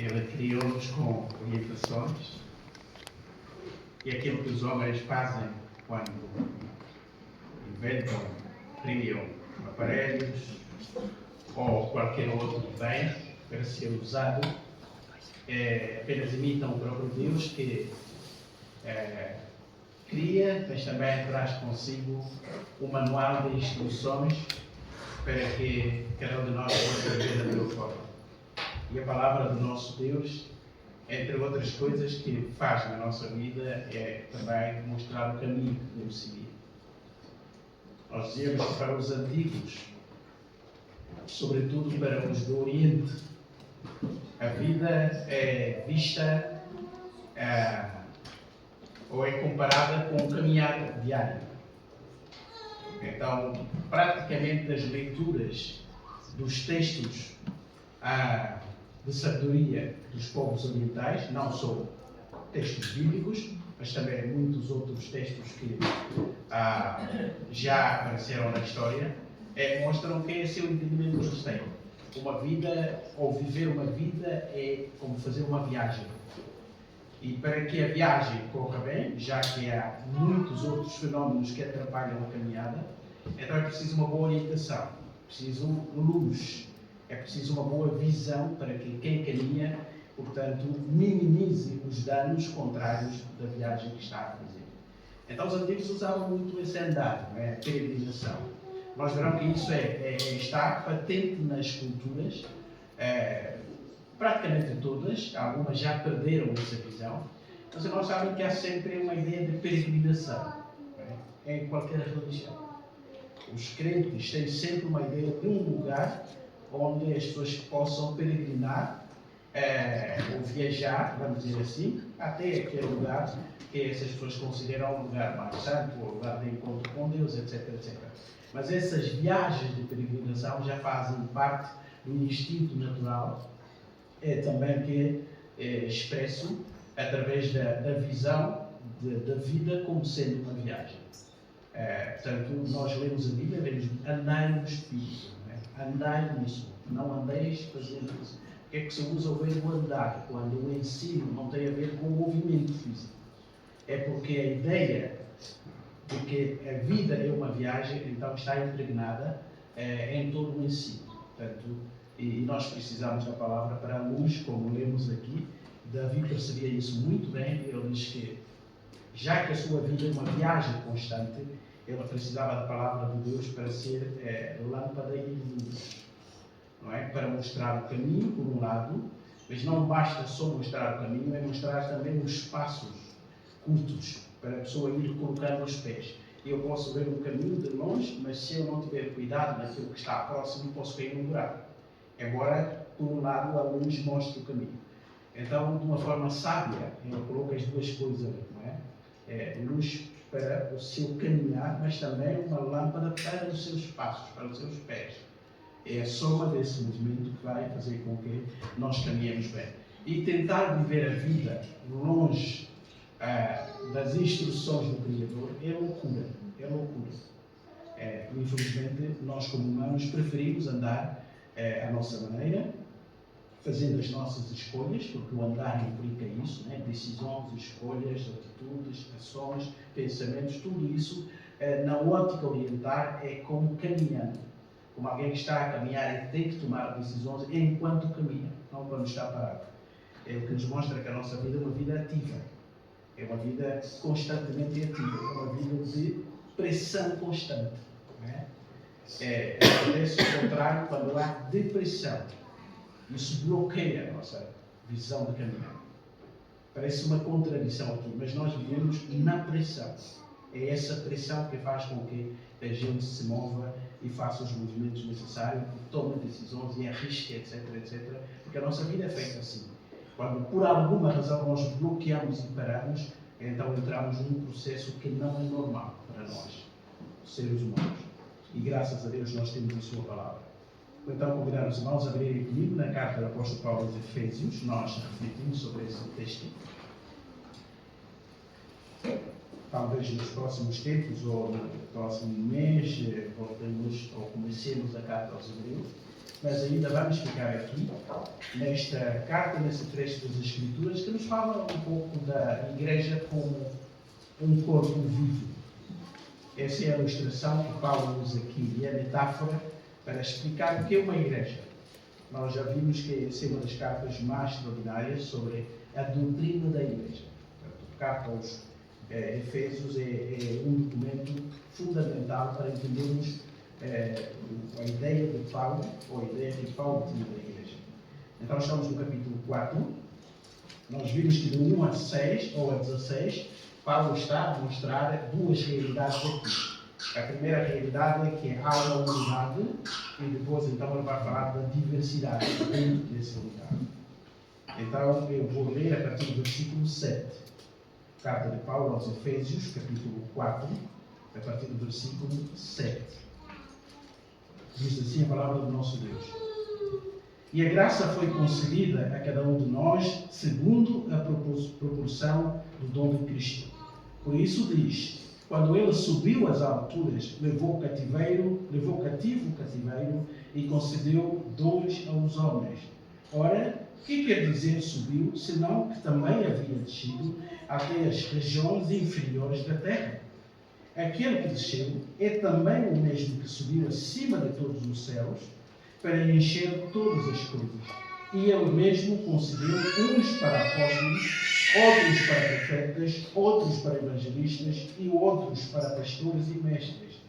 Ele criou-nos com orientações e aquilo que os homens fazem quando inventam, criam aparelhos ou qualquer outro bem para ser usado, apenas imitam o próprio Deus que cria, mas também traz consigo um manual de instruções para que cada um de nós possa viver da melhor forma. E a palavra do nosso Deus, entre outras coisas que faz na nossa vida, é também mostrar o caminho que devemos seguir. Nós dizemos que para os antigos, sobretudo para os do Oriente, a vida é vista ou é comparada com um caminhar diário. Então, praticamente das leituras dos textos de sabedoria dos povos orientais, não só textos bíblicos, mas também muitos outros textos que já apareceram na história, mostram que esse é o entendimento que eles têm. Uma vida, ou viver uma vida, é como fazer uma viagem. E para que a viagem corra bem, já que há muitos outros fenómenos que atrapalham a caminhada, então é preciso uma boa orientação, é preciso luz, é preciso uma boa visão para que quem caminha, portanto, minimize os danos contrários da viagem que está a fazer. Então os antigos usavam muito esse andar, não é? A peregrinação. Nós veremos que isso está patente nas culturas, praticamente todas, algumas já perderam essa visão, mas nós sabemos que há sempre uma ideia de peregrinação, em qualquer religião. Os crentes têm sempre uma ideia de um lugar onde as pessoas possam peregrinar ou viajar, vamos dizer assim, até aquele lugar que essas pessoas consideram um lugar mais santo, um lugar de encontro com Deus, etc, etc. Mas essas viagens de peregrinação já fazem parte do instinto natural, também que é expresso através da visão da vida como sendo uma viagem. Portanto, nós lemos a Bíblia, lemos andai no Espírito, andai nisso, não andeis fazendo isso. Porque é que se usa o verbo andar quando o ensino não tem a ver com o movimento físico? É porque a ideia de que a vida é uma viagem, então está impregnada em todo o ensino. Portanto, e nós precisamos da palavra para a luz, como lemos aqui. Davi percebia isso muito bem. Ele diz que, já que a sua vida é uma viagem constante, ele precisava da palavra de Deus para ser lâmpada e luz, não é? Para mostrar o caminho, por um lado, mas não basta só mostrar o caminho, é mostrar também os passos curtos para a pessoa ir colocando os pés. Eu posso ver um caminho de longe, mas se eu não tiver cuidado naquilo que está próximo, posso cair num buraco. Embora, por um lado, a luz mostre o caminho. Então, de uma forma sábia, ele coloca as duas coisas, não é? Luz para o seu caminhar, mas também uma lâmpada para os seus passos, para os seus pés. É a soma desse movimento que vai fazer com que nós caminhemos bem. E tentar viver a vida longe das instruções do Criador é loucura. É loucura. Infelizmente, nós como humanos preferimos andar à nossa maneira, fazendo as nossas escolhas, porque o andar implica isso, né? Decisões, escolhas, atitudes, ações, pensamentos, tudo isso, na ótica oriental, é como caminhando. Como alguém que está a caminhar e tem que tomar decisões enquanto caminha, não quando está parado. É o que nos mostra que a nossa vida é uma vida ativa. É uma vida constantemente ativa. É uma vida de pressão constante. Não é? Acontece o contrário quando há depressão. Isso bloqueia a nossa visão de caminhar. Parece uma contradição aqui, mas nós vivemos na pressão. É essa pressão que faz com que a gente se mova e faça os movimentos necessários, tome decisões e arrisque, etc, etc. Porque a nossa vida é feita assim. Quando por alguma razão nós bloqueamos e paramos, então entramos num processo que não é normal para nós, seres humanos. E graças a Deus nós temos a sua palavra. Então, convidar os irmãos a abrirem comigo na carta do apóstolo Paulo aos Efésios. Nós refletimos sobre esse texto. Talvez nos próximos tempos, ou no próximo mês, voltemos ou comecemos a carta aos Hebreus. mas ainda vamos ficar aqui, nesta carta, nesse trecho das Escrituras, que nos fala um pouco da igreja como um corpo vivo. Essa é a ilustração que Paulo usa aqui, e a metáfora para explicar o que é uma igreja. Nós já vimos que essa é uma das cartas mais extraordinárias sobre a doutrina da igreja. A carta aos Efésios é um documento fundamental para entendermos a ideia de Paulo, ou a ideia que Paulo tinha da igreja. Então estamos no capítulo 4. Nós vimos que do 1 a 6, ou a 16, Paulo está a mostrar duas realidades aqui. A primeira realidade é que há uma unidade, e depois então ele vai falar da diversidade dentro dessa unidade. Então eu vou ler a partir do versículo 7. Carta de Paulo aos Efésios, capítulo 4, a partir do versículo 7. Diz assim a palavra do nosso Deus. E a graça foi concedida a cada um de nós segundo a proporção do dom de Cristo. Por isso diz, quando ele subiu às alturas, levou cativo o cativeiro e concedeu dons aos homens. Ora, o que quer dizer subiu, senão que também havia descido até as regiões inferiores da terra? Aquele que desceu é também o mesmo que subiu acima de todos os céus para encher todas as coisas. E ele mesmo concedeu uns para apóstolos, outros para profetas, outros para evangelistas e outros para pastores e mestres,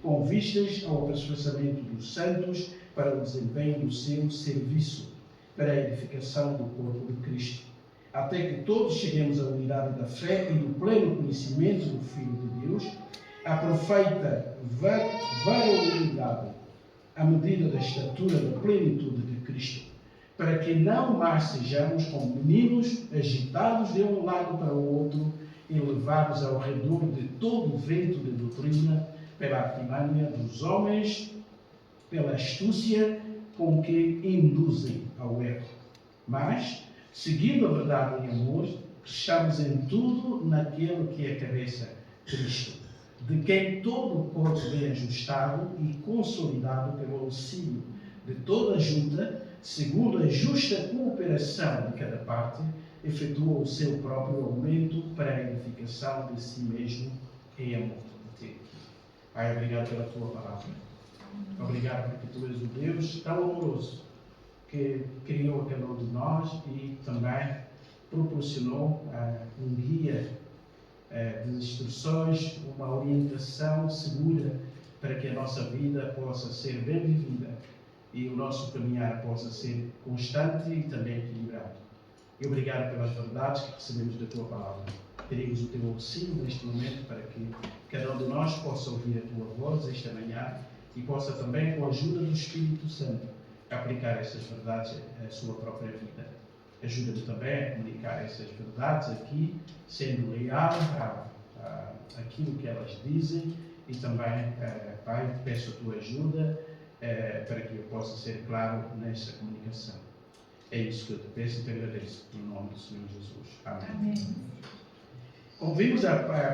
com vistas ao aperfeiçoamento dos santos para o desempenho do seu serviço, para a edificação do corpo de Cristo, até que todos cheguemos à unidade da fé e do pleno conhecimento do Filho de Deus, à perfeita varonilidade, à medida da estatura da plenitude de Cristo, para que não mais sejamos como meninos agitados de um lado para o outro e levados ao redor de todo o vento de doutrina pela artimanha dos homens, pela astúcia com que induzem ao erro. Mas, seguindo a verdade em amor, cresçamos em tudo naquele que é a cabeça, Cristo, de quem todo o corpo bem ajustado e consolidado pelo auxílio de toda a junta, segundo a justa cooperação de cada parte, efetua o seu próprio aumento para a edificação de si mesmo em amor. Pai, obrigado pela tua palavra. Obrigado porque tu és o Deus tão amoroso que criou a cada um de nós e também proporcionou um guia de instruções, uma orientação segura para que a nossa vida possa ser bem vivida e o nosso caminhar possa ser constante e também equilibrado. E obrigado pelas verdades que recebemos da tua palavra. Pedimos o teu auxílio neste momento para que cada um de nós possa ouvir a tua voz esta manhã e possa também, com a ajuda do Espírito Santo, aplicar essas verdades à sua própria vida. Ajuda-nos também a comunicar essas verdades aqui, sendo leal àquilo que elas dizem e também, Pai, peço a tua ajuda para que eu possa ser claro nessa comunicação. É isso que eu te peço e te agradeço, no nome do Senhor Jesus. Amém. Amém. Como vimos,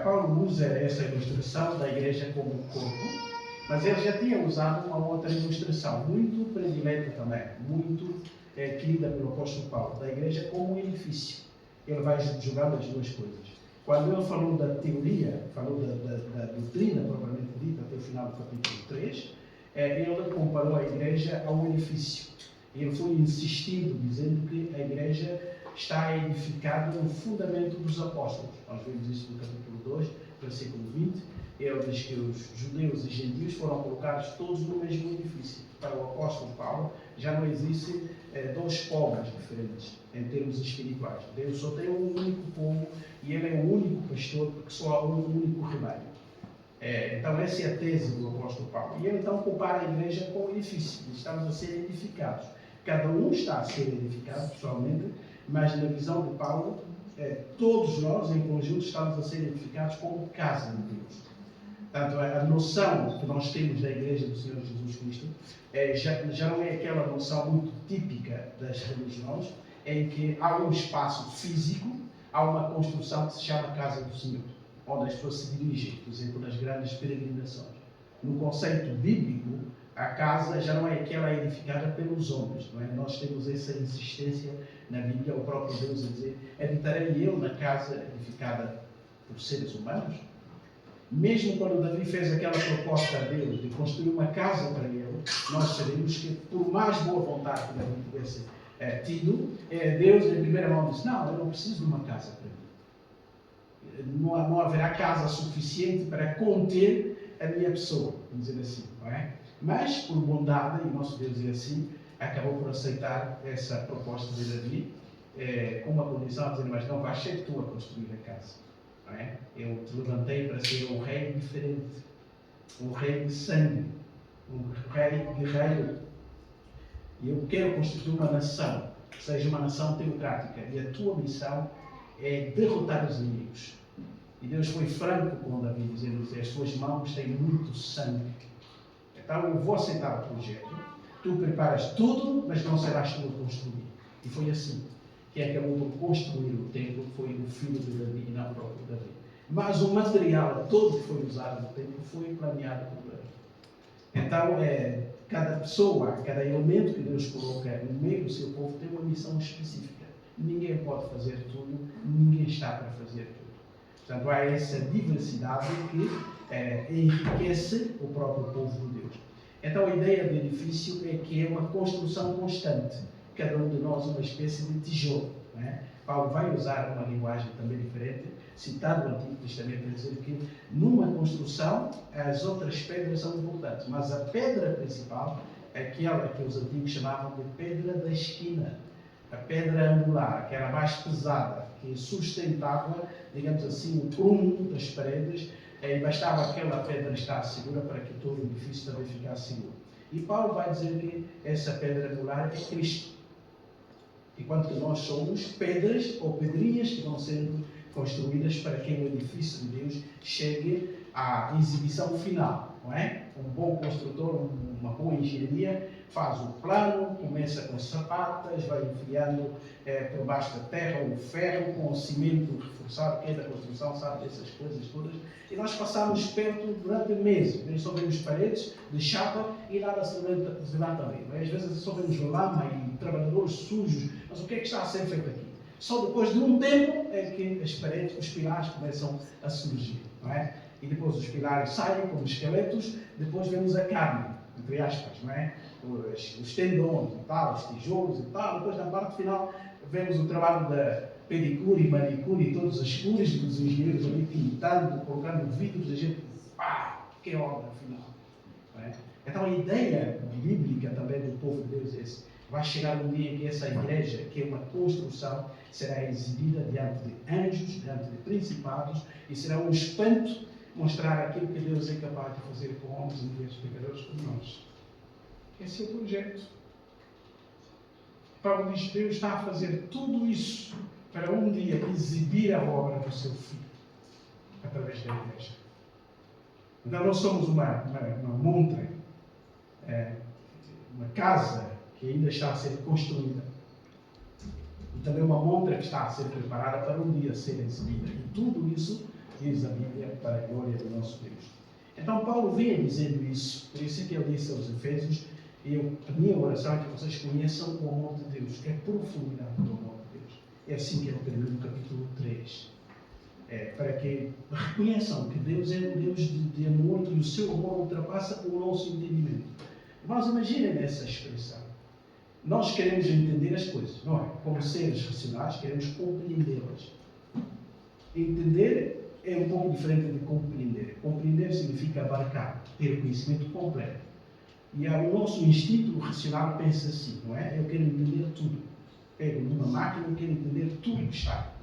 Paulo usa essa ilustração da igreja como corpo, mas ele já tinha usado uma outra ilustração, muito predileta também, muito querida pelo apóstolo Paulo, da igreja como um edifício. Ele vai jogando as duas coisas. Quando ele falou da teoria, falou da doutrina propriamente dita, até o final do capítulo 3, ele comparou a igreja a um edifício. Ele foi insistindo, dizendo que a igreja está edificada no fundamento dos apóstolos. Nós vemos isso no capítulo 2, versículo 20. Ele diz que os judeus e gentios foram colocados todos no mesmo edifício. Para o apóstolo Paulo, já não existem dois povos diferentes em termos espirituais. Deus só tem um único povo e ele é o único pastor, porque só há um único rebanho. Então essa é a tese do apóstolo Paulo. E ele então compara a igreja com o edifício. Estamos a ser edificados. Cada um está a ser edificado pessoalmente, mas na visão de Paulo, todos nós em conjunto estamos a ser edificados como casa de Deus. Portanto, a noção que nós temos da Igreja do Senhor Jesus Cristo já não é aquela noção muito típica das religiões, em que há um espaço físico, há uma construção que se chama Casa do Senhor, onde as pessoas se dirigem, por exemplo, nas grandes peregrinações. No conceito bíblico, A casa já não é aquela edificada pelos homens, não é? Nós temos essa insistência na Bíblia, o próprio Deus a dizer: habitarei eu na casa edificada por seres humanos? Mesmo quando Davi fez aquela proposta a Deus de construir uma casa para ele, nós sabemos que, por mais boa vontade que Davi tivesse tido, Deus, em primeira mão, disse: não, eu não preciso de uma casa para mim. Não haverá casa suficiente para conter a minha pessoa, vamos dizer assim, não é? Mas, por bondade, e o nosso Deus é assim, acabou por aceitar essa proposta de Davi, com uma condição, a dizer: mas não vais ser tu a construir a casa. Não é? Eu te levantei para ser um rei diferente, um rei de sangue, um rei guerreiro. E eu quero construir uma nação, que seja uma nação democrática. E a tua missão é derrotar os inimigos. E Deus foi franco com Davi, dizendo: as tuas mãos têm muito sangue. Então eu vou aceitar o projeto. Tu preparas tudo, mas não serás tu a construir. E foi assim. Quem acabou por construir o templo foi o filho de Davi e não o próprio Davi. Mas o material todo que foi usado no templo foi planeado por Davi. Então, cada pessoa, cada elemento que Deus coloca no meio do seu povo tem uma missão específica. Ninguém pode fazer tudo, ninguém está para fazer tudo. Portanto, há essa diversidade que enriquece o próprio povo de Deus. Então, a ideia do edifício é que é uma construção constante. Cada um de nós uma espécie de tijolo. Não é? Paulo vai usar uma linguagem também diferente, citando o Antigo Testamento, a dizer que numa construção as outras pedras são importantes, mas a pedra principal é aquela que os antigos chamavam de pedra da esquina, a pedra angular, aquela mais pesada, que sustentava, digamos assim, o prumo das paredes, e bastava aquela pedra estar segura para que todo o edifício também ficasse seguro. E Paulo vai dizer que essa pedra angular é Cristo. Enquanto que nós somos pedras ou pedrinhas que vão sendo construídas para que o edifício de Deus chegue à exibição final, não é? Um bom construtor, uma boa engenharia, faz o plano, começa com sapatas, vai enfiando por baixo da terra o ferro com o cimento reforçado, quem é da construção sabe dessas coisas todas, e nós passamos perto durante meses, nós só vemos paredes de chapa e nada se levanta ali. Às vezes só vemos lama e trabalhadores sujos, mas o que é que está a ser feito aqui? Só depois de um tempo é que as paredes, os pilares começam a surgir, não é? E depois os pilares saem como esqueletos, depois vemos a carne, entre aspas, não é? Os tendões e tal, os tijolos e tal, depois na parte final vemos o trabalho da pedicure e manicure e todas as cores dos engenheiros ali pintando, colocando vidros, a gente, que obra final, não é? Então a ideia bíblica também do povo de Deus é esse. Vai chegar um dia que essa igreja, que é uma construção, será exibida diante de anjos, diante de principados, e será um espanto mostrar aquilo que Deus é capaz de fazer com homens e mulheres pecadores como nós. Esse é o projeto. Paulo diz que Deus está a fazer tudo isso para um dia exibir a obra do seu Filho, através da igreja. Então não somos uma montra, uma casa que ainda está a ser construída. E também uma montra que está a ser preparada para um dia ser exibida. E tudo isso, diz a Bíblia, para a glória do nosso Deus. Então Paulo vinha dizendo isso, por isso é que ele disse aos Efésios: a minha oração é que vocês conheçam o amor de Deus, que é a profundidade do amor de Deus. É assim que ele termina no capítulo 3. Para que reconheçam que Deus é um Deus de amor e o seu amor ultrapassa o nosso entendimento. Mas imaginem essa expressão. Nós queremos entender as coisas, não é? Como seres racionais, queremos compreendê-las. Entender é um pouco diferente de compreender. Compreender significa abarcar, ter o conhecimento completo. E o nosso instinto racional pensa assim, não é? Eu quero entender tudo. Pego numa máquina e quero entender tudo que está aqui.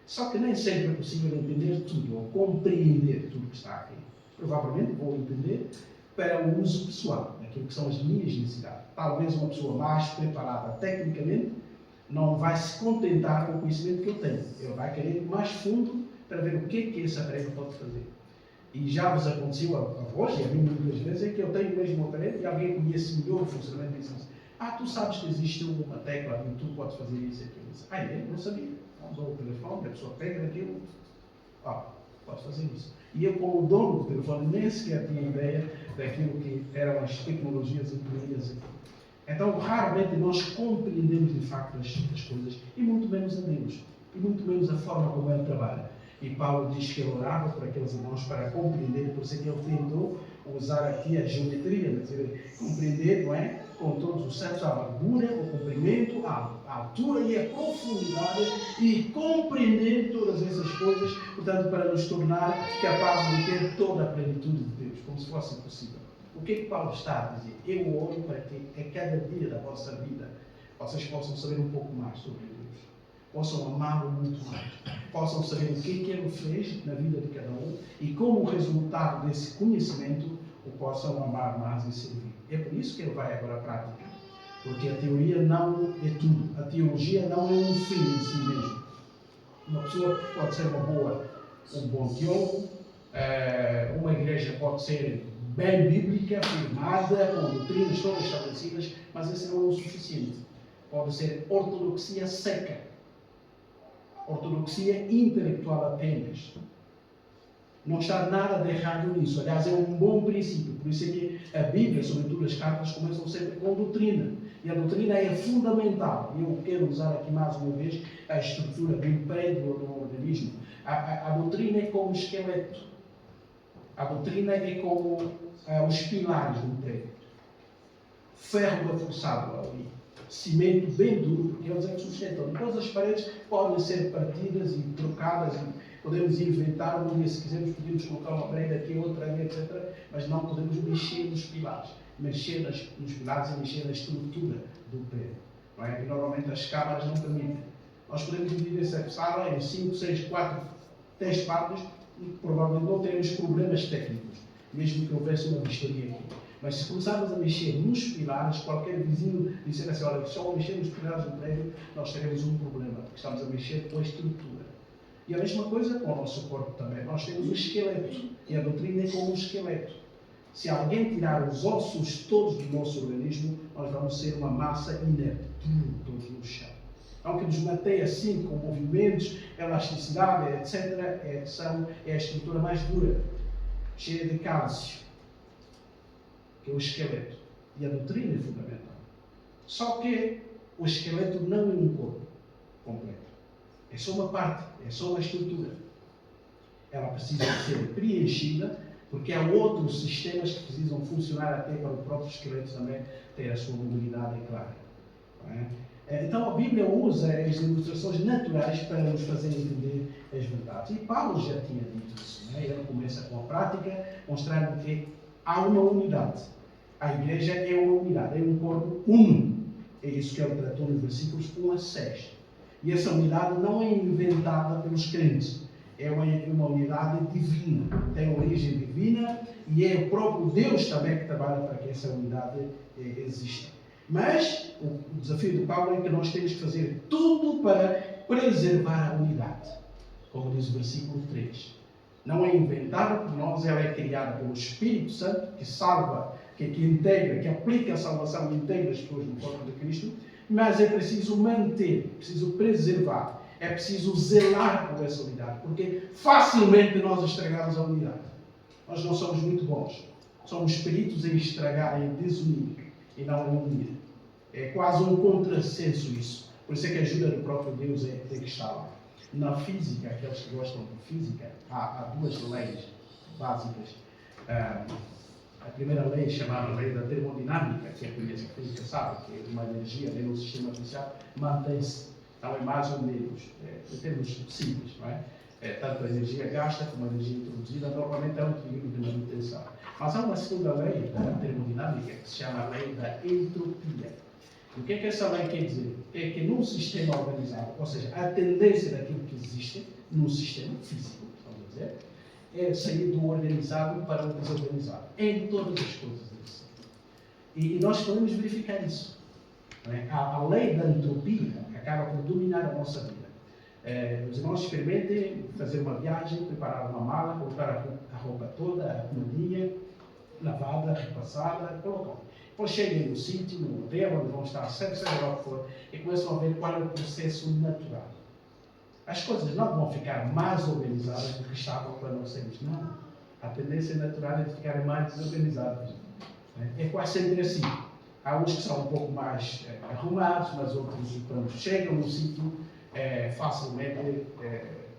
Só que nem sempre é possível entender tudo, ou compreender tudo que está aqui. Provavelmente vou entender para o uso pessoal, aquilo que são as minhas necessidades. Talvez uma pessoa mais preparada tecnicamente não vai se contentar com o conhecimento que eu tenho. Ele vai querer ir mais fundo para ver o que é que esse aparelho pode fazer. E já vos aconteceu a vós, e a mim muitas vezes, é que eu tenho o mesmo aparelho e alguém conhece melhor o funcionamento e diz assim: tu sabes que existe uma tecla e tu podes fazer isso e aquilo. Eu não sabia. Usou o telefone, a pessoa pega aquilo, pode fazer isso. E eu, como dono do telefone, nem sequer tinha ideia daquilo que eram as tecnologias incluídas aqui. Então, raramente nós compreendemos de facto as coisas, e muito menos a Deus, e muito menos a forma como Ele trabalha. E Paulo diz que ele orava por aqueles irmãos para compreender, por isso é que ele tentou usar aqui a geometria, dizer, compreender, não é? Com todos os santos, a largura, o comprimento, a altura e a profundidade, e compreender todas essas coisas, portanto, para nos tornar capazes de ter toda a plenitude de Deus, como se fosse possível. O que é que Paulo está a dizer? Eu oro para que a cada dia da vossa vida vocês possam saber um pouco mais sobre Deus, possam amá-lo muito mais, possam saber o que Ele fez na vida de cada um e, como resultado desse conhecimento, o possam amar mais e servir. É por isso que ele vai agora à prática, porque a teoria não é tudo, a teologia não é um fim em si mesmo. Uma pessoa pode ser um bom teólogo, uma igreja pode ser bem bíblica, firmada, com doutrinas todas estabelecidas, mas esse não é o suficiente. Pode ser ortodoxia seca, ortodoxia intelectual apenas. Não está nada de errado nisso. Aliás, é um bom princípio. Por isso é que a Bíblia, sobretudo as cartas, começam sempre com doutrina. E a doutrina é fundamental. E eu quero usar aqui mais uma vez a estrutura do prédio ou do organismo. A doutrina é como o esqueleto. A doutrina é como os pilares do prédio. Ferro reforçado ali. Cimento bem duro, porque eles é que sustentam. Depois as paredes podem ser partidas e trocadas, e podemos inventar um dia, se quisermos, podemos colocar uma parede aqui, outra ali, etc. Mas não podemos mexer nos pilares. Mexer nos pilares e mexer na estrutura do prédio. Não é? E normalmente as câmaras não permitem. Nós podemos dividir essa sala em 5, 6, 4, 10 partes e provavelmente não teremos problemas técnicos, mesmo que houvesse uma vistoria aqui. Mas se começarmos a mexer nos pilares, qualquer vizinho disser assim, olha, só mexer nos pilares do prédio, nós teremos um problema, porque estamos a mexer com a estrutura. E a mesma coisa com o nosso corpo também. Nós temos o esqueleto, e a doutrina é como um esqueleto. Se alguém tirar os ossos todos do nosso organismo, nós vamos ser uma massa inerte, todos no chão. Então, que nos mantém assim, com movimentos, elasticidade, etc., é a estrutura mais dura, cheia de cálcio, que é o esqueleto. E a doutrina é fundamental. Só que o esqueleto não é um corpo completo. É só uma parte, é só uma estrutura. Ela precisa ser preenchida, porque há outros sistemas que precisam funcionar até para o próprio esqueleto também ter a sua mobilidade clara. Não é? Então a Bíblia usa as ilustrações naturais para nos fazer entender as verdades. E Paulo já tinha dito isso. Não é? Ele começa com a prática, mostrando que há uma unidade. A igreja é uma unidade, é um corpo uno. É isso que ele tratou nos versículos 1 a 6. E essa unidade não é inventada pelos crentes. É uma unidade divina. Tem origem divina e é o próprio Deus também que trabalha para que essa unidade exista. Mas o desafio do Paulo é que nós temos que fazer tudo para preservar a unidade. Como diz o versículo 3. Não é inventada por nós, ela é criada pelo Espírito Santo, que salva, que integra, que aplica a salvação e integra as pessoas no corpo de Cristo, mas é preciso manter, preciso preservar, é preciso zelar por essa unidade, porque facilmente nós estragamos a unidade. Nós não somos muito bons, somos peritos em estragar, em desunir e não em unir. É quase um contrassenso isso, por isso é que a ajuda do próprio Deus tem que estar lá. Na física, aqueles que gostam de física, há duas leis básicas. A primeira lei é chamada lei da termodinâmica, que é conhece a física sabe, que é uma energia dentro do sistema artificial mantém-se, não é mais ou menos, em termos simples, não é? Tanto a energia gasta como a energia introduzida, normalmente é um equilíbrio de manutenção. Mas há uma segunda lei da termodinâmica que se chama a lei da entropia. O que é que essa lei quer dizer? É que num sistema organizado, ou seja, a tendência daquilo que existe num sistema físico, estamos a dizer, é sair do organizado para o desorganizado. Em todas as coisas disso. E nós podemos verificar isso. Não é? A lei da entropia acaba por dominar a nossa vida. Os irmãos experimentem fazer uma viagem, preparar uma mala, colocar a roupa toda, a arrumadinha, lavada, repassada, colocam. Depois chegam no sítio, no hotel, onde vão estar sempre, seja lá o que for, e começam a ver qual é o processo natural. as coisas não vão ficar mais organizadas do que estavam quando nós temos. Não. A tendência natural é de ficarem mais desorganizadas. É quase sempre assim. Há uns que são um pouco mais arrumados, mas outros, quando chegam no sítio, facilmente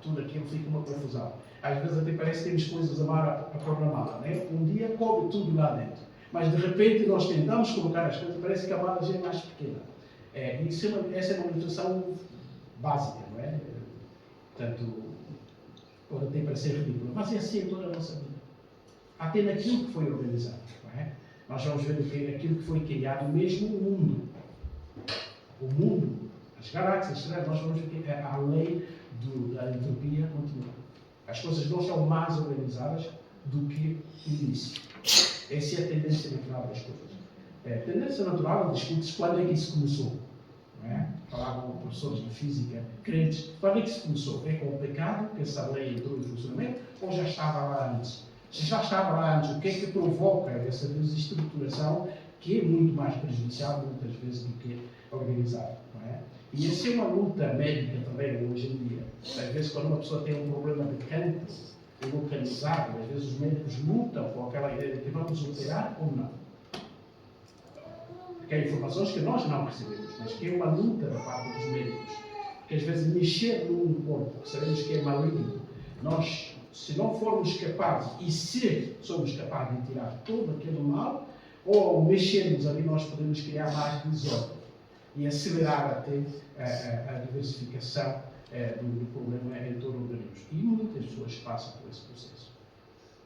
tudo aquilo fica uma confusão. Às vezes até parece que temos coisas a pôr na mala. Né? Um dia coube tudo lá dentro. Mas de repente nós tentamos colocar as coisas, parece que a mala já é mais pequena. Essa é uma ilustração básica, não é? Portanto, pode até parecer ridículo, mas é assim toda a nossa vida. Até naquilo que foi organizado, não é? Nós vamos ver que naquilo que foi criado, mesmo o mundo, as galáxias, nós vamos ver que a lei da entropia continua. As coisas não são mais organizadas do que o início. Essa é a tendência natural das coisas. A tendência natural discute-se quando é que isso começou. Não é? Falavam professores de física crentes. Quando é que isso começou? É com o pecado que essa lei entrou em funcionamento ou já estava lá antes? Se já estava lá antes, o que é que provoca essa desestruturação que é muito mais prejudicial muitas vezes do que organizada? Não é? E essa é uma luta médica também hoje em dia. Às vezes quando uma pessoa tem um problema de cancro localizado, às vezes os médicos lutam com aquela ideia de que vamos operar ou não. Porque há informações que nós não recebemos, mas que é uma luta da parte dos médicos. Porque às vezes mexer num corpo que sabemos que é maligno, nós, se não formos capazes, e se somos capazes de tirar todo aquele mal, ou ao mexermos ali nós podemos criar mais desordem e acelerar até a diversificação do problema em todo o organismo. E muitas pessoas passam por esse processo.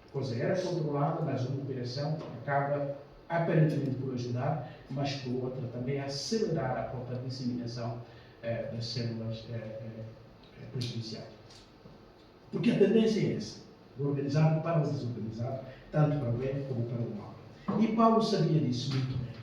A coisa era controlada, mas uma operação acaba aparentemente por ajudar, mas por outra também acelerar a própria disseminação das células prejudiciais. Porque a tendência é essa, do organizado para o desorganizado, tanto para o bem como para o mal. E Paulo sabia disso muito bem.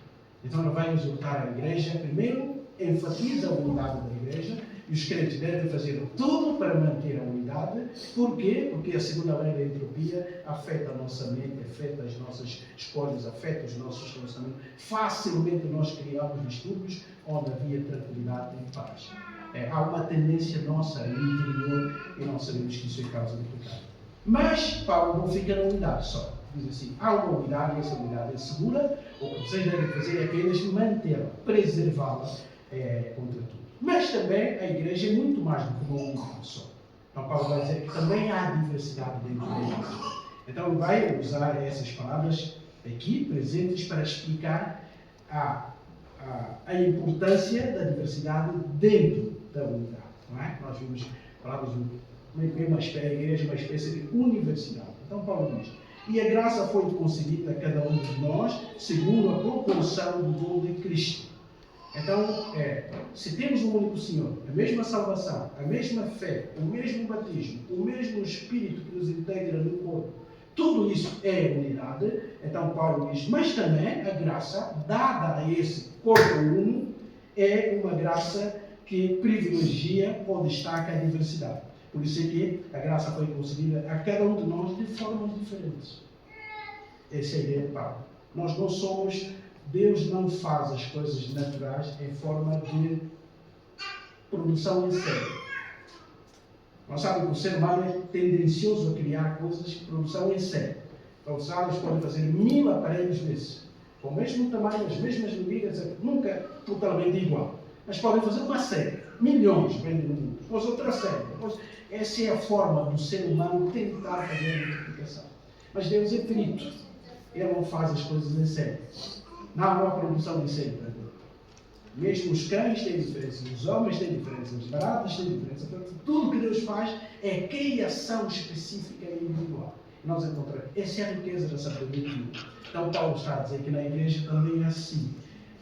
Então ele vai exortar a igreja, primeiro enfatiza a unidade da igreja, e os crentes devem fazer tudo para manter a unidade. Porquê? Porque a segunda lei da entropia afeta a nossa mente, afeta as nossas escolhas, afeta os nossos relacionamentos. Facilmente nós criamos distúrbios onde havia tranquilidade e paz. Há uma tendência nossa interior e nós sabemos que isso é causa do pecado. Mas Paulo não fica na unidade só. Diz assim, há uma unidade e essa unidade é segura. O que vocês devem fazer é apenas mantê-la, preservá-la contra tudo. Mas também a igreja é muito mais do que uma unidade só. Então Paulo vai dizer que também há diversidade dentro da igreja. Então ele vai usar essas palavras aqui, presentes, para explicar a importância da diversidade dentro da unidade. Não é? Nós vimos palavras a igreja é uma espécie de universidade. Então Paulo diz, e a graça foi concedida a cada um de nós segundo a proporção do dom de Cristo. Então, se temos um único Senhor, a mesma salvação, a mesma fé, o mesmo batismo, o mesmo Espírito que nos integra no corpo, tudo isso é unidade. Então Paulo diz, mas também a graça dada a esse corpo uno é uma graça que privilegia ou destaca a diversidade. Por isso é que a graça foi concedida a cada um de nós de formas diferentes. Essa é a ideia de Paulo. Nós não somos, Deus não faz as coisas naturais em forma de produção em série. Nós sabemos que o ser humano é tendencioso a criar coisas de produção em série. Então, os sábios podem fazer 1000 aparelhos desses, com o mesmo tamanho, as mesmas medidas, nunca totalmente igual. Mas podem fazer uma série, milhões vendem no mundo, depois outra série. Essa é a forma do ser humano tentar fazer a multiplicação. Mas Deus é perito. Ele não faz as coisas em série. Não há produção em série para Deus. Mesmo os cães têm diferenças, os homens têm diferenças, as baratas têm diferenças. Tudo que Deus faz é criação específica e individual. E nós encontramos. Essa é a riqueza da sabedoria de Deus. Então Paulo está a dizer que na igreja também é assim.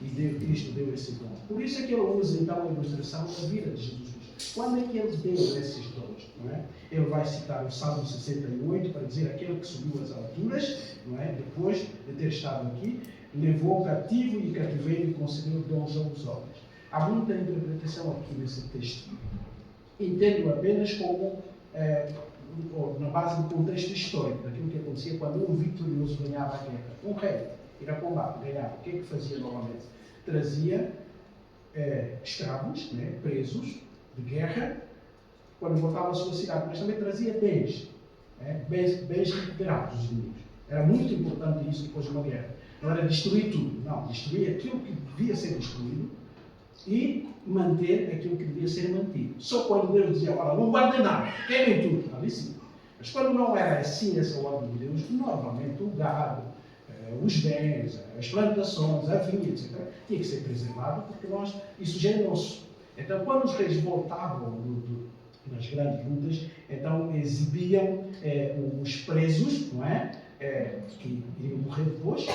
E Cristo deu esse dom. Por isso é que ele usa então a ilustração da vida de Jesus Cristo. Quando é que ele deu esses dons? Não é? Ele vai citar o Salmo 68 para dizer aquele que subiu às alturas, não é? Depois de ter estado aqui, levou cativo e cativeiro e concedeu dons aos homens. Há muita interpretação aqui nesse texto. Entendo apenas como, na base do contexto histórico, daquilo que acontecia quando um vitorioso ganhava a guerra. Um rei ir a combate, ganhava. O que é que fazia normalmente? Trazia escravos, né, presos de guerra, quando voltava à sua cidade, mas também trazia bens, bens recuperados dos inimigos. Era muito importante isso depois de uma guerra. Não era destruir tudo, não. Destruir aquilo que devia ser destruído e manter aquilo que devia ser mantido. Só quando Deus dizia, olha, não guardem nada, queimem tudo, ali sim. Mas quando não era assim essa ordem de Deus, normalmente o gado, os bens, as plantações, a vinha, etc., tinha que ser preservado, porque isso já é nosso. Então, quando os reis voltavam nas grandes lutas, então exibiam os presos, não é? Que iriam morrer depois,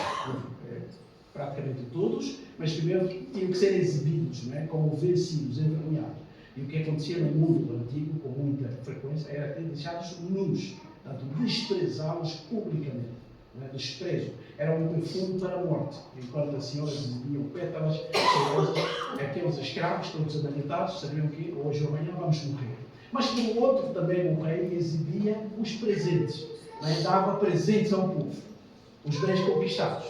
praticamente todos, mas primeiro tinham que ser exibidos, não é? Como vencidos, envergonhados. E o que acontecia no mundo antigo, com muita frequência, era ter deixados nus, portanto, desprezá-los publicamente. Não é? Desprezo. Era um perfume para a morte, enquanto as senhoras exibiam pétalas cheirosas, aqueles escravos, todos amedrontados, sabiam que hoje ou amanhã vamos morrer. Mas por outro também o rei exibia os presentes, né? Dava presentes ao povo, os bens conquistados.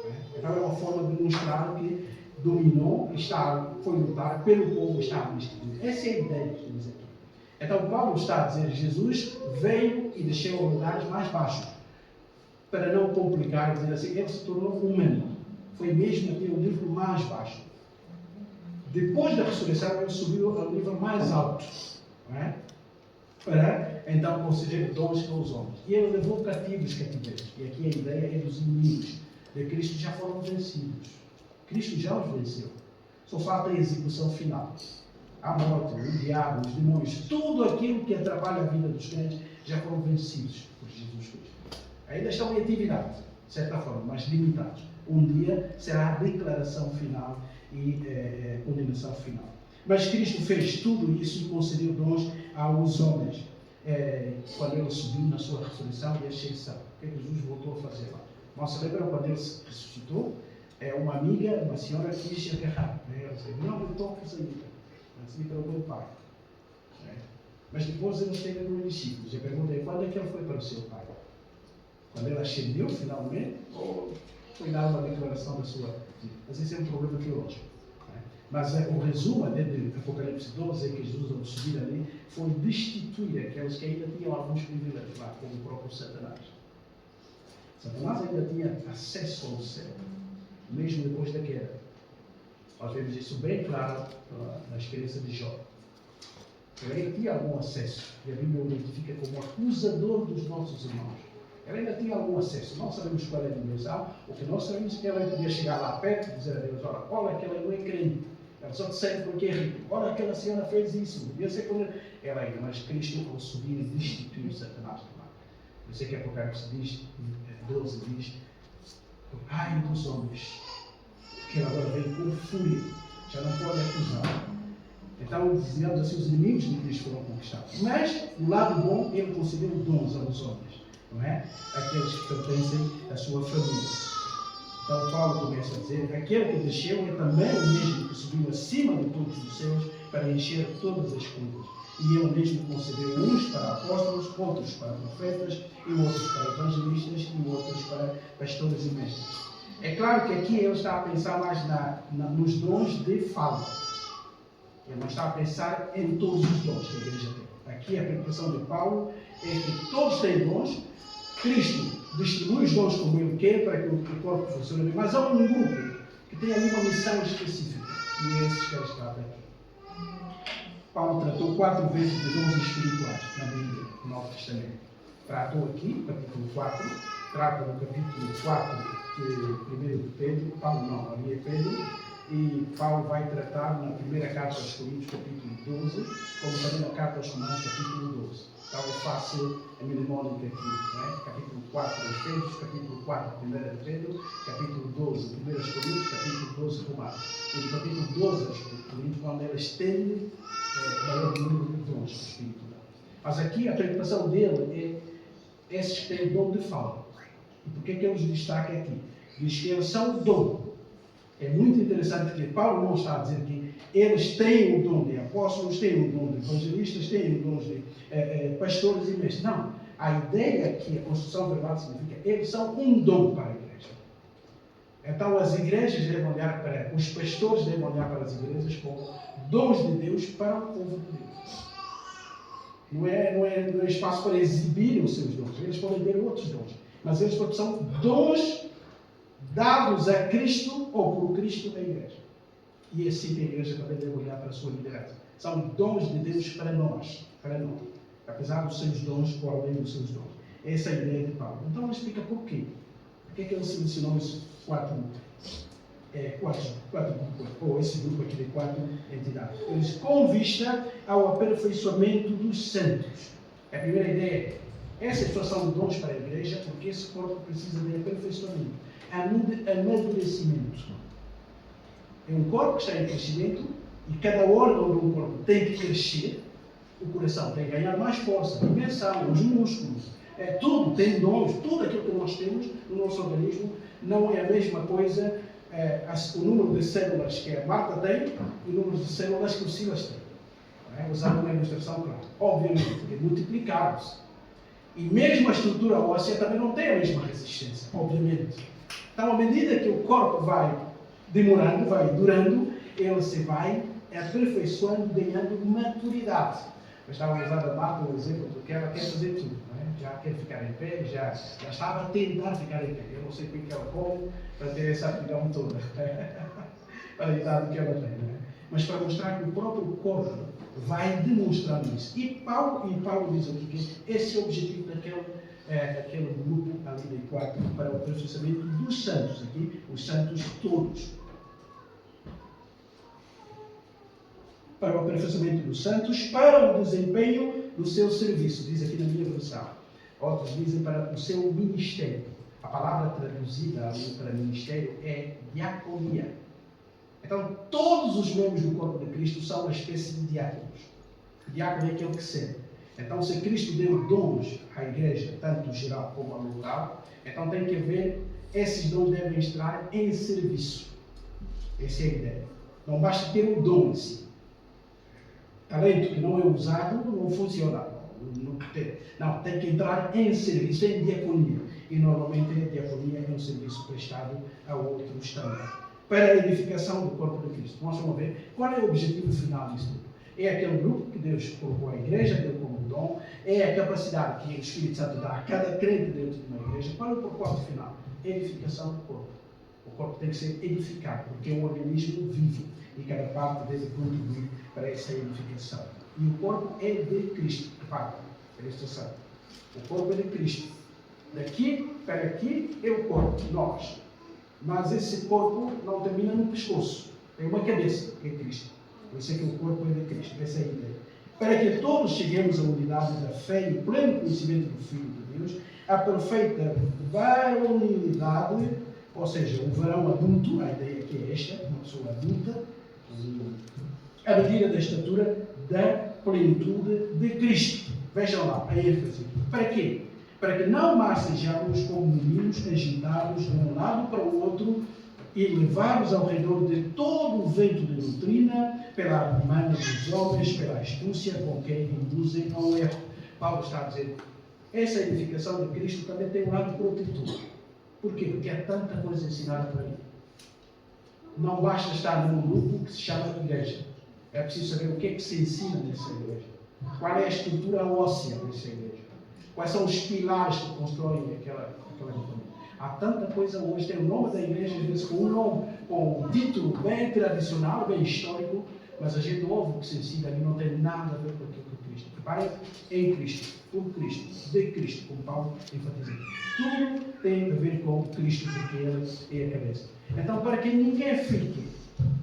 Né? Então é uma forma de mostrar que dominou, foi lutar pelo povo, estava instituído. Essa é a ideia que temos aqui. Então Paulo está a dizer, Jesus veio e desceu a lugares mais baixos, para não complicar, dizer assim, ele se tornou humano. Foi mesmo aqui o nível mais baixo. Depois da ressurreição, ele subiu ao nível mais alto. Não é? Para então conceder dons aos homens. E ele levou cativos cativeiros. E aqui a ideia é dos inimigos de Cristo já foram vencidos. Cristo já os venceu. Só falta a execução final. A morte, o diabo, os demônios, tudo aquilo que atrapalha a vida dos crentes já foram vencidos por Jesus Cristo. Ainda estão em atividade, de certa forma, mas limitados. Um dia será a declaração final e condenação final. Mas Cristo fez tudo isso e concedeu dons aos homens. Quando ele subiu na sua ressurreição e ascensão. O que Jesus voltou a fazer lá? Mas se lembram quando ele se ressuscitou? Uma amiga, uma senhora, quis agarrar. Ela disse, não me toques ainda. Assim para o meu pai. Mas depois ele esteve com os discípulos. Eu perguntei, quando é que ele foi para o seu pai? Quando ele ascendeu, finalmente, ou foi dar uma declaração da sua vida? Mas esse é um problema teológico. Mas o resumo de Apocalipse 12 é que Jesus, ao subir ali, foi destituir aqueles que ainda tinham alguns privilégios lá, como o próprio Satanás. Satanás ainda tinha acesso ao céu, mesmo depois da queda. Nós vemos isso bem claro na experiência de Jó. Ele ainda tinha algum acesso, e a Bíblia o identifica como acusador dos nossos irmãos. Ele ainda tinha algum acesso. Não sabemos qual é a dimensão. O que nós sabemos é que ela podia chegar lá perto e dizer a Deus, olha, aquela não é crente. Ela só te segue porque é rico. Olha, aquela senhora fez isso. Devia ser quando ela ainda, mas Cristo, ao subir, destituiu Satanás do mar. Por isso é que Apocalipse 12 diz, ai dos homens, que ela agora vem com fúria, já não pode acusar. Então, dizemos assim, os inimigos de Cristo foram conquistados. Mas, do lado bom, ele concedeu dons aos homens, não é? Aqueles que pertencem à sua família. Então, Paulo começa a dizer, aquele que desceu é também o mesmo que subiu acima de todos os céus para encher todas as coisas. E ele mesmo concedeu uns para apóstolos, outros para profetas, e outros para evangelistas, e outros para pastores e mestres. É claro que aqui ele está a pensar mais nos dons de fala. Ele não está a pensar em todos os dons que a igreja tem. Aqui a preocupação de Paulo é que todos têm dons. Cristo distribui os dons como ele quer para que o corpo funcione bem. Mas há um grupo que tem ali uma missão específica. E é esses que ele trata aqui. Paulo tratou 4 vezes de dons espirituais na Bíblia, no Novo Testamento. Tratou aqui, no capítulo 4. Trata no capítulo 4 de 1 Pedro. Paulo não, ali é Pedro. E Paulo vai tratar na primeira carta aos Coríntios, capítulo 12, como também na carta aos Romanos, capítulo 12. Então é fácil a mnemónica aqui, não é? Capítulo 4 Efésios, capítulo 4 1 Pedro, capítulo 12 1 Coríntios, capítulo 12 Romanos. E no capítulo 12 aos Coríntios, quando ela estende o maior número de dons do Espírito. Mas aqui a preocupação dele é esses que têm dom de fala. E por que ele os destaca aqui? Diz que eles são o dom. É muito interessante que Paulo não está a dizer que eles têm o dom de apóstolos, têm o dom de evangelistas, têm o dom de pastores e mestres. Não. A ideia aqui, a construção verbal significa eles são um dom para a igreja. Então as igrejas devem olhar para, os pastores devem olhar para as igrejas como dons de Deus para o povo de Deus. Não é espaço para exibir os seus dons. Eles podem ter outros dons. Mas eles são dons dados a Cristo ou por Cristo da igreja. E assim que a igreja também deve olhar para a sua liderança. São dons de Deus para nós. Apesar dos seus dons, ou além dos seus dons. Essa é a ideia de Paulo. Então ele explica por quê. Por que ele selecionou esses quatro grupos, ou esse grupo aqui de 4 entidades. Eles com vista ao aperfeiçoamento dos santos. A primeira ideia é essa situação de dons para a igreja, porque esse corpo precisa de aperfeiçoamento, amadurecimento. É um corpo que está em crescimento e cada órgão do corpo tem que crescer. O coração tem que ganhar mais força, a dimensão, os músculos, tudo tem dons, tudo aquilo que nós temos no nosso organismo não é a mesma coisa. O número de células que a Marta tem e o número de células que o Silas tem. Usando uma ilustração clara. Obviamente, porque multiplicaram-se. E mesmo a estrutura óssea também não tem a mesma resistência, obviamente. Então, à medida que o corpo vai demorando, vai durando, ele se vai aperfeiçoando, ganhando maturidade. Eu estava a usar a Marta um exemplo, porque ela quer fazer tudo. Já quer ficar em pé, já estava a tentar ficar em pé. Eu não sei como que ela come para ter essa aptidão toda, para a idade que ela tem. Mas para mostrar que o próprio corpo vai demonstrando isso. E Paulo diz aqui que esse é o objetivo daquele grupo ali de 4 para o aperfeiçoamento dos santos, aqui, os santos todos. Para o aperfeiçoamento dos santos, para o desempenho do seu serviço, diz aqui na minha versão. Outros dizem para o seu ministério. A palavra traduzida ali para ministério é diaconia. Então, todos os membros do corpo de Cristo são uma espécie de diáconos. O diácono é aquele que serve. Então, se Cristo deu dons à igreja, tanto geral como a local, então tem que haver, esses dons devem estar em serviço. Essa é a ideia. Não basta ter o dom em si. Talento que não é usado não funciona. Não, tem que entrar em serviço, em diaconia. E normalmente a diaconia é um serviço prestado a outros também. Para a edificação do corpo de Cristo. Nós vamos ver qual é o objetivo final disso tudo. É aquele grupo que Deus colocou à igreja, deu como dom, é a capacidade que o Espírito Santo dá a cada crente dentro de uma igreja. Qual é o propósito final? Edificação do corpo. O corpo tem que ser edificado, porque é um organismo vivo e cada parte deve contribuir para essa edificação. E o corpo é de Cristo. Repara, presta atenção. O corpo é de Cristo. Daqui para aqui é o corpo, nós. Mas esse corpo não termina no pescoço. Tem uma cabeça, que é Cristo. Por isso é que o corpo é de Cristo. Essa é a ideia. Para que todos cheguemos à unidade da fé e pleno conhecimento do Filho de Deus, a perfeita varonilidade, ou seja, o varão adulto, a ideia que é esta, uma pessoa adulta, a medida da estatura da plenitude de Cristo. Vejam lá, a ênfase. Para quê? Para que não mais sejamos como meninos agitados de um lado para o outro e levados ao redor de todo o vento de doutrina, pela artimanha dos homens, pela astúcia com que induzem ao erro. Paulo está a dizer, essa edificação de Cristo também tem um lado protetor. Por quê? Porque há tanta coisa ensinada por aí. Não basta estar num grupo que se chama igreja. É preciso saber o que é que se ensina nessa igreja. Qual é a estrutura óssea dessa igreja. Quais são os pilares que constroem aquela companhia. Há tanta coisa hoje, tem o nome da igreja, às vezes com um nome, com um título bem tradicional, bem histórico, mas a gente ouve o que se ensina ali, não tem nada a ver com aquilo que Cristo. Reparem, em Cristo, por Cristo, de Cristo, como Paulo enfatiza. Tudo tem a ver com Cristo, porque Ele é a cabeça. Então, para que ninguém fique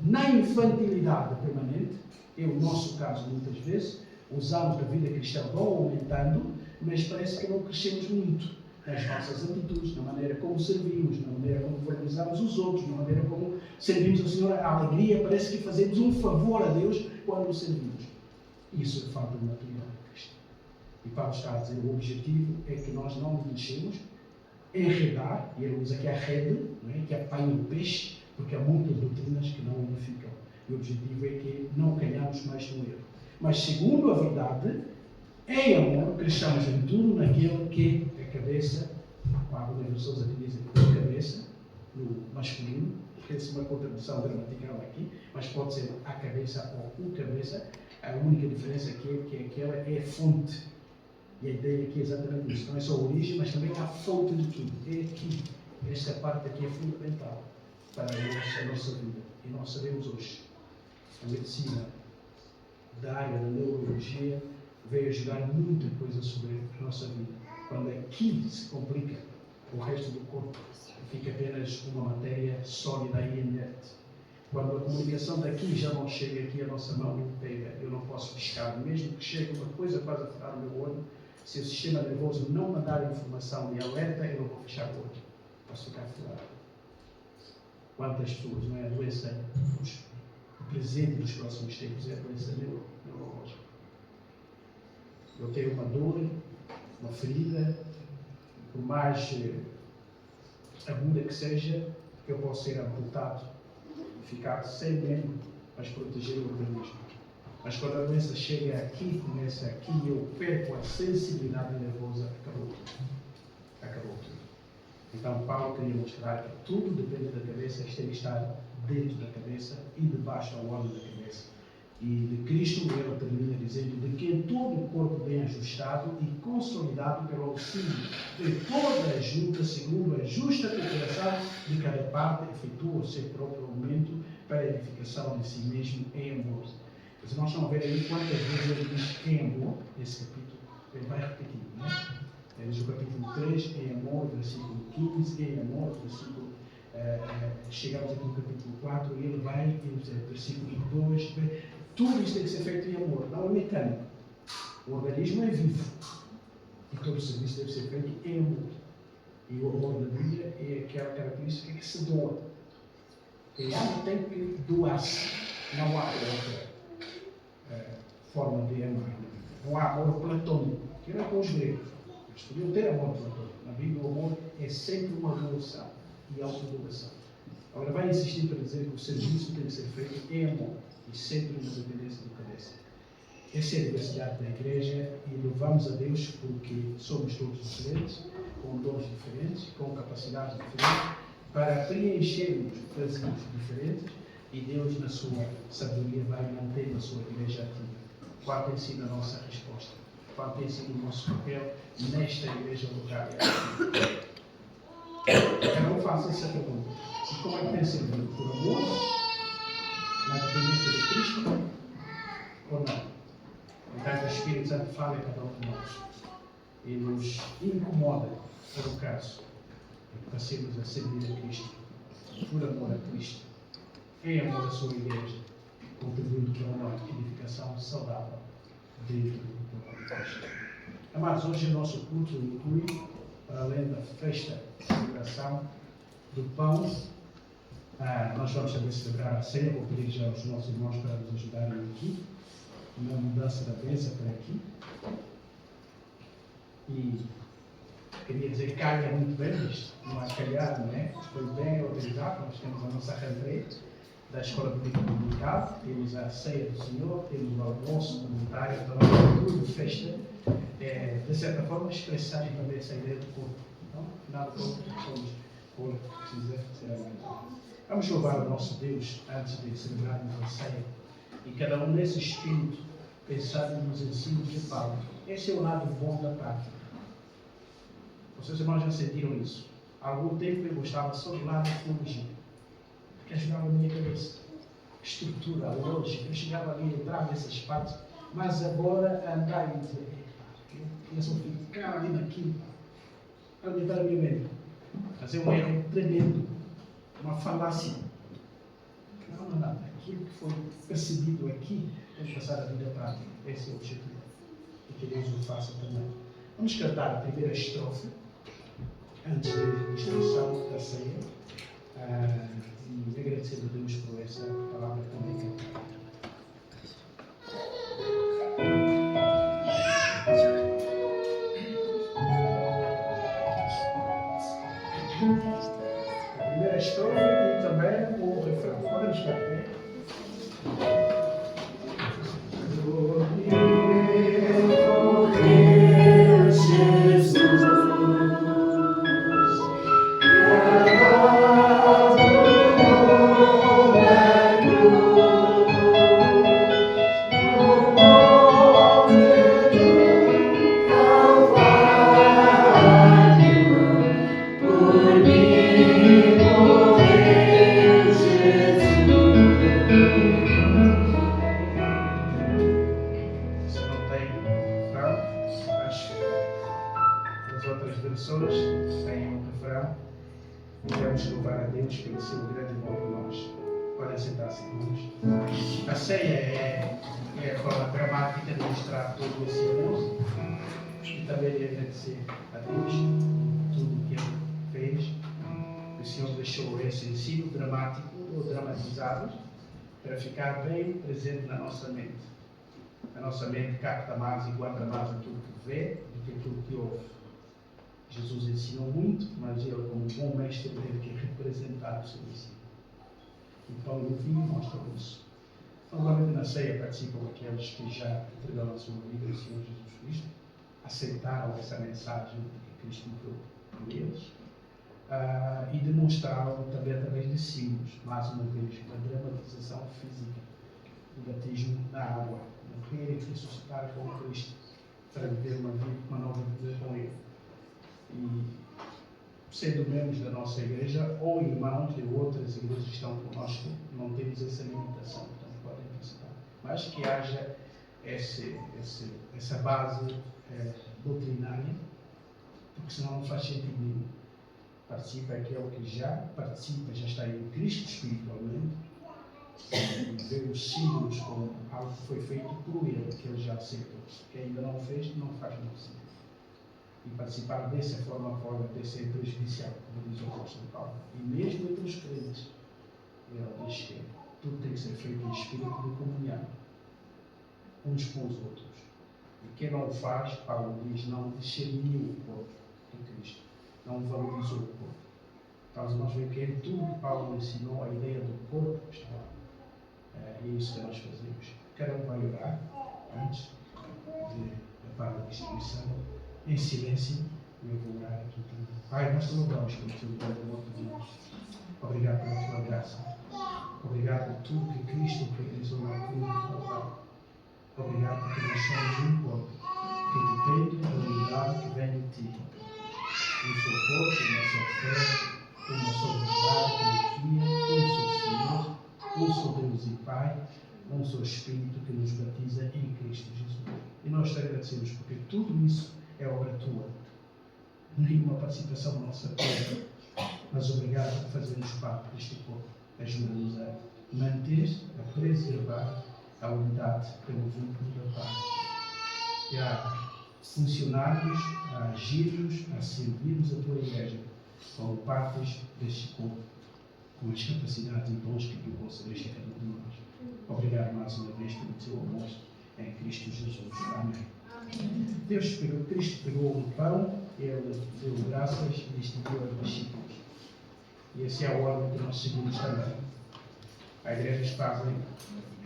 na infantilidade permanente, é o nosso caso muitas vezes, os anos da vida cristã vão aumentando, mas parece que não crescemos muito nas nossas atitudes, na maneira como servimos, na maneira como valorizamos os outros, na maneira como servimos ao Senhor. A alegria, parece que fazemos um favor a Deus quando o servimos. Isso é falta de maturidade cristã. E Paulo está a dizer, o objetivo é que nós não nos deixemos enredar, e ele usa aqui a rede, não é? Que apanha o peixe, porque há muitas doutrinas que não unificam. E o objetivo é que não caiamos mais no erro. Mas segundo a verdade, em amor, cresçamos em tudo naquele que é cabeça, algumas pessoas aqui dizem que é cabeça, no masculino, esquece uma contribuição gramatical aqui, mas pode ser a cabeça ou o cabeça. A única diferença aqui é que aquela é fonte. E a ideia aqui é exatamente isso. Não é só a origem, mas também a fonte de tudo. É aqui. Esta parte aqui é fundamental para a nossa vida. E nós sabemos hoje, a medicina da área da neurologia veio ajudar muita coisa sobre a nossa vida. Quando aqui se complica, o resto do corpo fica apenas uma matéria sólida e inerte. Quando a comunicação daqui já não chega aqui, a nossa mão não pega, eu não posso piscar. Mesmo que chegue uma coisa quase a furar o meu olho, se o sistema nervoso não mandar informação e alerta, eu não vou fechar o olho. Posso ficar furado. Quantas pessoas, não é? A doença, o presente dos próximos tempos é a doença neurológica. Eu tenho uma dor, uma ferida, por mais aguda que seja, eu posso ser amputado e ficar sem membro, mas proteger o organismo. Mas quando a doença chega aqui, começa aqui, eu perco a sensibilidade nervosa, acabou tudo. Acabou tudo. Então Paulo queria mostrar que tudo depende da cabeça, isto tem que estar dentro da cabeça e debaixo ao óleo da cabeça. E de Cristo ele termina dizendo de que todo o corpo bem ajustado e consolidado pelo auxílio de toda a junta, segundo a justa cooperação de cada parte, efetua o seu próprio aumento para a edificação de si mesmo em amor. Mas nós vamos ver aí quantas vezes ele diz em amor, nesse capítulo, ele vai repetindo, não é? Temos o capítulo 3, em amor, versículo 15, em amor, versículo chegamos aqui no capítulo 4 e ele vai, versículo 2, tudo isso tem que ser feito em amor, não é mecânico. O organismo é vivo e todo o serviço deve ser feito em amor. E o amor na Bíblia é aquela característica que se doa. Quem ama tem que doar-se. Não há outra forma de amar. Não há amor platônico, que não é com os gregos. Eles podiam ter amor platônico. Na Bíblia, o amor é sempre uma doação e autodoação. Agora, vai insistir para dizer que o serviço tem que ser feito em amor e sempre uma dependência do cabeça. Essa é a diversidade da igreja e louvamos a Deus porque somos todos diferentes, com dons diferentes, com capacidades diferentes, para preenchermos vazios diferentes e Deus, na sua sabedoria, vai manter a sua igreja ativa. Qual tem sido a nossa resposta? Qual tem sido o nosso papel nesta igreja local? Cada um faça essa pergunta. E como é que tem sido? Por amor? Na dependência de Cristo? Ou não? Então, o Espírito Santo fala em cada um de nós e nos incomoda, por caso, para sermos a servir a Cristo, por amor a Cristo, em amor à sua igreja, contribuindo para uma edificação saudável dentro do corpo de Cristo. Amados, hoje o nosso culto inclui, para além da festa de celebração do pão, nós vamos também celebrar a ceia. Vou pedir já aos nossos irmãos para nos ajudarem aqui, na mudança da mesa para aqui. E queria dizer que calha muito bem isto, não há calhar, não é? Foi bem organizado. Nós temos a nossa rentrée da Escola Bíblica Dominical, temos a ceia do Senhor, temos o almoço comunitário, então é tudo festa, de certa forma expressar também essa ideia do corpo. Então, nada contra que somos corpo, precisa ser amado. Vamos louvar o nosso Deus antes de celebrarmos a ceia e cada um nesse espírito pensar nos ensinos de Paulo. Esse é o lado bom da prática. Vocês irmãos já sentiram isso? Há algum tempo eu gostava só do lado da teologia, porque ajudava a minha cabeça, a estrutura, a lógica. Eu chegava ali e entrava nessas partes, mas agora andar e dizer, eu só ficar ali naquilo, alimentar a minha mente. Mas é um erro tremendo, uma falácia. Não, nada. Aquilo que foi percebido aqui, vamos passar a vida prática. Esse é o objetivo. E que Deus o faça também. Vamos cantar a primeira estrofe, antes da instrução da ceia, e agradecer a Deus por essa palavra também cantada. A primeira estrofe e também o refrão. Podemos cantar. A ceia é a forma dramática de mostrar todo esse amor e também de agradecer a Deus tudo o que Ele fez. O Senhor deixou esse ensino dramático ou dramatizado para ficar bem presente na nossa mente. A nossa mente capta mais e guarda mais aquilo que vê do que aquilo que ouve. Jesus ensinou muito, mas Ele, como bom mestre, teve que representar o seu ensino. Então, no fim, mostra isso. Normalmente na ceia participam aqueles que já entregaram a sua vida ao Senhor Jesus Cristo, aceitaram essa mensagem de que Cristo morreu por eles, e demonstraram também através de símbolos, mais uma vez, uma dramatização física do batismo na água, morrer e ressuscitar com Cristo, para viver uma nova vida com Ele. E, sendo membros da nossa igreja ou irmãos de outras igrejas que estão conosco, não temos essa limitação, então podem participar. Mas que haja essa base doutrinária, porque senão não faz sentido nenhum. Participa aquele que já participa, já está em Cristo espiritualmente, e vê os símbolos como algo que foi feito por Ele, que Ele já aceitou. Quem ainda não fez, não faz muito sentido. E participar dessa forma pode até ser prejudicial, como diz o apóstolo Paulo. E mesmo entre os crentes, ele diz que tudo tem que ser feito em espírito de comunhão, uns com os outros. E quem não o faz, Paulo diz, não discerniu o corpo de Cristo, não valorizou o corpo. Então nós vemos que em tudo que Paulo ensinou, a ideia do corpo está lá. É isso que nós fazemos. Cada um vai orar antes da parte da distribuição, em silêncio, e eu vou orar aqui também. Pai, nós te louvamos pelo teu grande amor de Deus. Obrigado pela tua graça. Obrigado por tudo que Cristo realizou na cruz do Calvário. Obrigado porque nós somos um corpo que depende da unidade que vem de ti. Um só corpo, uma só fé, uma só verdade que nos guia, um só Senhor, um só Deus e Pai, um só Espírito que nos batiza em Cristo Jesus. E nós te agradecemos porque tudo isso é obra tua. Nenhuma participação nossa toda. Mas obrigado por fazermos parte deste corpo. Ajuda-nos a manter, a preservar a unidade pelo vínculo da paz. E a funcionarmos, a agirmos, a servirmos a tua igreja como partes deste corpo, com as capacidades e dons que tu concedeste a cada um de nós. Obrigado mais uma vez pelo teu amor em Cristo Jesus. Amém. Cristo pegou um pão, ele deu graças e distribuiu aos discípulos. E essa é a ordem que nós seguimos também. Há igrejas que fazem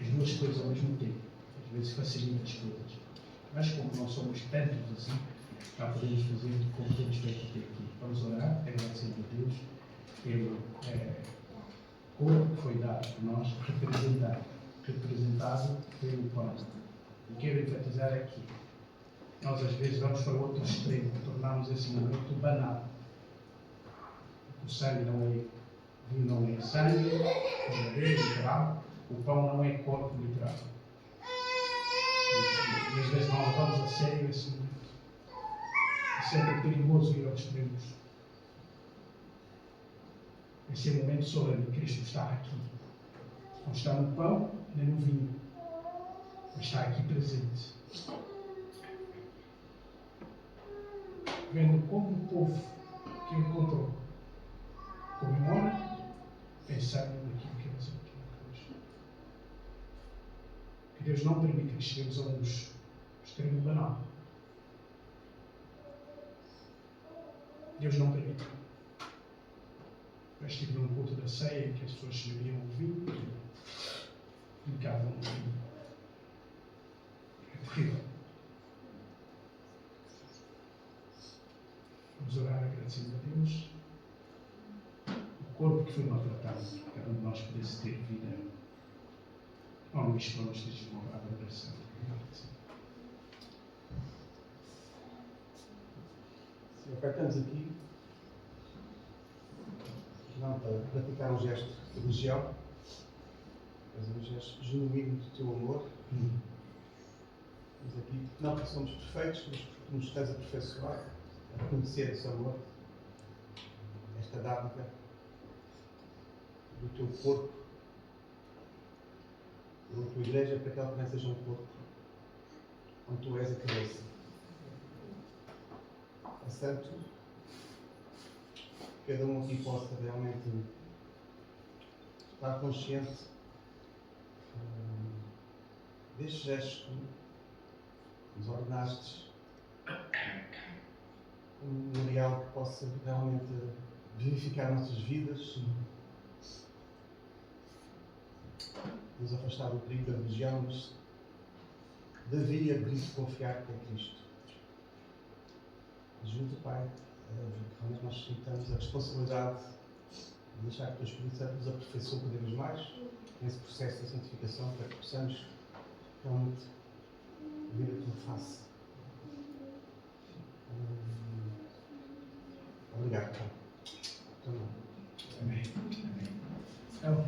as duas coisas ao mesmo tempo. Às vezes facilita as coisas. Mas como não somos tantos assim, já podemos fazer como temos feito até aqui. Vamos orar, agradecendo a Deus pelo corpo que foi dado por nós, representado pelo pão. E quero enfatizar aqui. Nós às vezes vamos para o outro extremo, tornamos esse momento banal. O sangue não é sangue, literal, o pão não é corpo literal. E às vezes não levamos a sério esse momento. É sempre perigoso ir aos extremos. Esse é o momento solene de Cristo está aqui. Não está no pão nem no vinho, mas está aqui presente. Vendo como o povo que encontrou comemora, pensando naquilo que eles encontraram. Que Deus não permita que cheguemos a um extremo banal. Deus não permite. Eu estive num culto da ceia em que as pessoas se bebiam o vinho e ficavam no vinho. É terrível. Vamos orar agradecendo a Deus o corpo que foi maltratado, que cada um de nós pudesse ter vida. Ó Luís, para nós esteja louvado a adoração. Senhor, Pai, estamos aqui não para praticar um gesto de religião, mas um gesto genuíno do teu amor. Estamos aqui não porque somos perfeitos, mas porque nos estás a aperfeiçoar, a reconhecer esse amor, esta dádiva do teu corpo, A tua igreja é para que ela também seja um corpo, onde tu és a cabeça. É certo? Cada um aqui possa realmente estar consciente destes gestos que nos ordenaste, um memorial que possa realmente vivificar nossas vidas, nos afastar do perigo da religião, mas Davi abrir-se confiar que é Cristo. Ajuda, Pai, realmente nós sintamos a responsabilidade de deixar que o Teu Espírito Santo nos aperfeiçoe cada vez mais nesse processo de santificação, para que possamos realmente ver a Tua face. Obrigado, Pai. Amém. Amém. Então,